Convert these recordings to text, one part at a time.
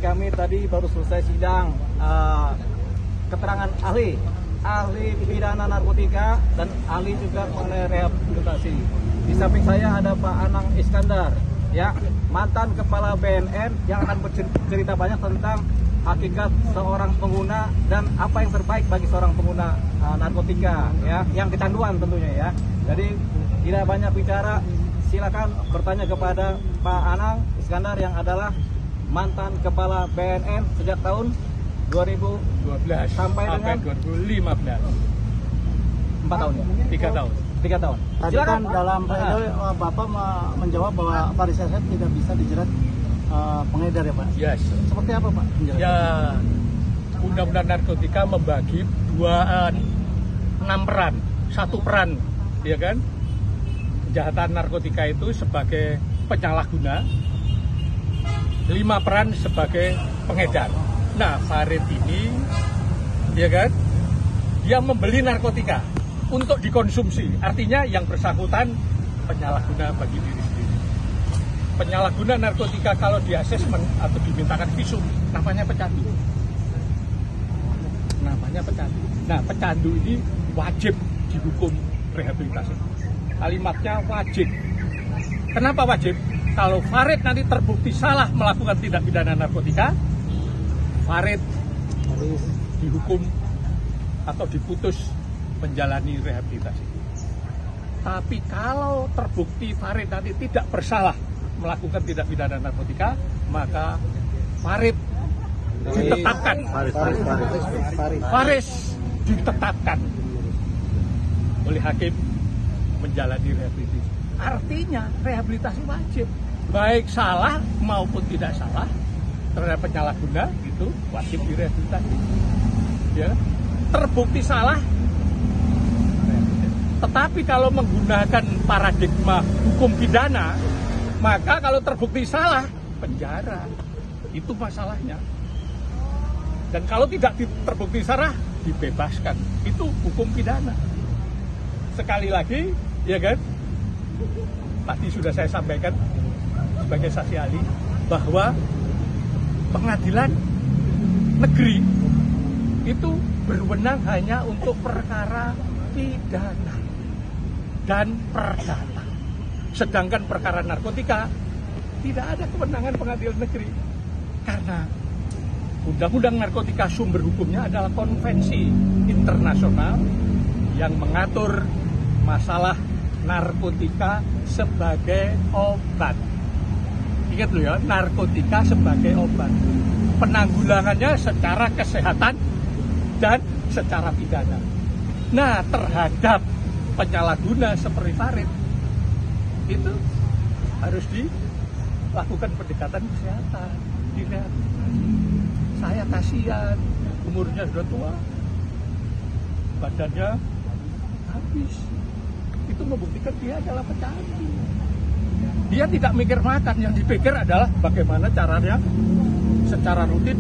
kami tadi baru selesai sidang keterangan ahli pidana narkotika dan ahli juga mengenai rehabilitasi. Di samping saya ada Pak Anang Iskandar, ya, mantan kepala BNN yang akan bercerita banyak tentang hakikat seorang pengguna dan apa yang terbaik bagi seorang pengguna narkotika, ya, yang kecanduan tentunya, ya. Jadi tidak banyak bicara, silakan bertanya kepada Pak Anang Iskandar yang adalah mantan kepala BNN sejak tahun 2012 sampai dengan 2015. 4 tahun ya? 3 tahun. 3 tahun. Tadi kan dalam pledoi Bapak menjawab bahwa Faris Asep tidak bisa dijerat pengedar ya Pak? Yes. Seperti apa Pak penjelasan? Ya, Undang-Undang Narkotika membagi 6 peran. 1 peran, ya kan? Kejahatan narkotika itu sebagai penyalahguna, 5 peran sebagai pengedar. Nah, Farid ini, ya kan, dia membeli narkotika untuk dikonsumsi. Artinya yang bersangkutan penyalahguna bagi diri sendiri. Penyalahguna narkotika kalau di asesmen atau dimintakan visum, namanya pecandu. Namanya pecandu. Nah, pecandu ini wajib dihukum rehabilitasi. Kalimatnya wajib. Kenapa wajib? Kalau Farid nanti terbukti salah melakukan tindak pidana narkotika, Farid dihukum atau diputus menjalani rehabilitasi. Tapi kalau terbukti Farid nanti tidak bersalah melakukan tindak pidana narkotika, maka Farid ditetapkan. Faris ditetapkan oleh hakim menjalani rehabilitasi. Artinya rehabilitasi wajib, baik salah maupun tidak salah terhadap penyalahguna itu wajib direhabilitasi. Ya, terbukti salah. Tetapi kalau menggunakan paradigma hukum pidana, maka kalau terbukti salah, penjara. Itu masalahnya. Dan kalau tidak terbukti salah, dibebaskan. Itu hukum pidana. Sekali lagi, ya kan? Tadi sudah saya sampaikan sebagai saksi ahli bahwa pengadilan negeri itu berwenang hanya untuk perkara pidana dan perdata. Sedangkan perkara narkotika tidak ada kewenangan pengadilan negeri. Karena Undang-Undang Narkotika sumber hukumnya adalah konvensi internasional yang mengatur masalah narkotika sebagai obat. Ingat loh ya, narkotika sebagai obat. Penanggulangannya secara kesehatan dan secara pidana. Nah, terhadap penyalahguna seperti Farid itu harus dilakukan pendekatan kesehatan, direhabilitasi. Saya kasihan, umurnya sudah tua, badannya habis. Itu membuktikan dia adalah pecandu. Dia tidak mikir makan, yang dipikir adalah bagaimana caranya secara rutin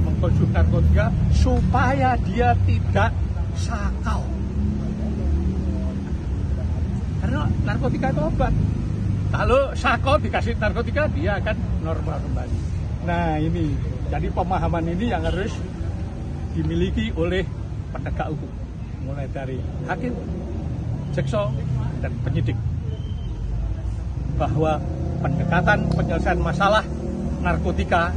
mengkonsumsi narkotika supaya dia tidak sakau. Karena narkotika itu obat. Kalau sakau dikasih narkotika, dia akan normal kembali. Nah ini, jadi pemahaman ini yang harus dimiliki oleh penegak hukum. Mulai dari hakim, jaksa, dan penyidik. Bahwa pendekatan penyelesaian masalah narkotika,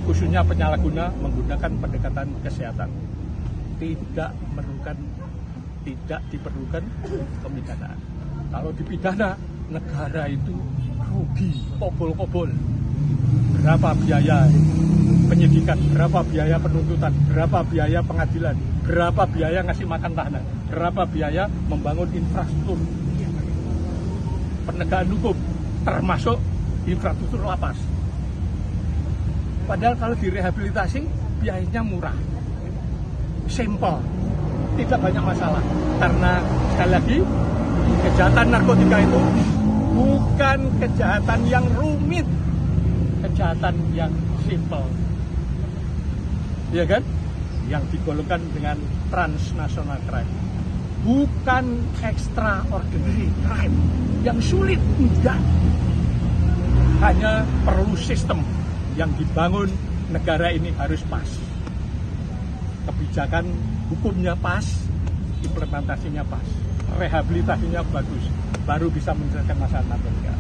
khususnya penyalahguna, menggunakan pendekatan kesehatan. Tidak diperlukan pemidanaan. Kalau dipidana, negara itu rugi, kobol-kobol. Berapa biaya penyidikan, berapa biaya penuntutan, berapa biaya pengadilan, berapa biaya ngasih makan tahanan, berapa biaya membangun infrastruktur penegakan hukum, termasuk infrastruktur lapas. Padahal kalau direhabilitasi, biayanya murah, simple, tidak banyak masalah. Karena sekali lagi, kejahatan narkotika itu bukan kejahatan yang rumit, kejahatan yang simple, ya kan? Yang digolongkan dengan transnational crime, bukan extraordinary crime yang sulit, enggak. Hanya perlu sistem, yang dibangun negara ini harus pas. Kebijakan hukumnya pas, implementasinya pas, rehabilitasinya bagus, baru bisa menyelesaikan masalah narkotika.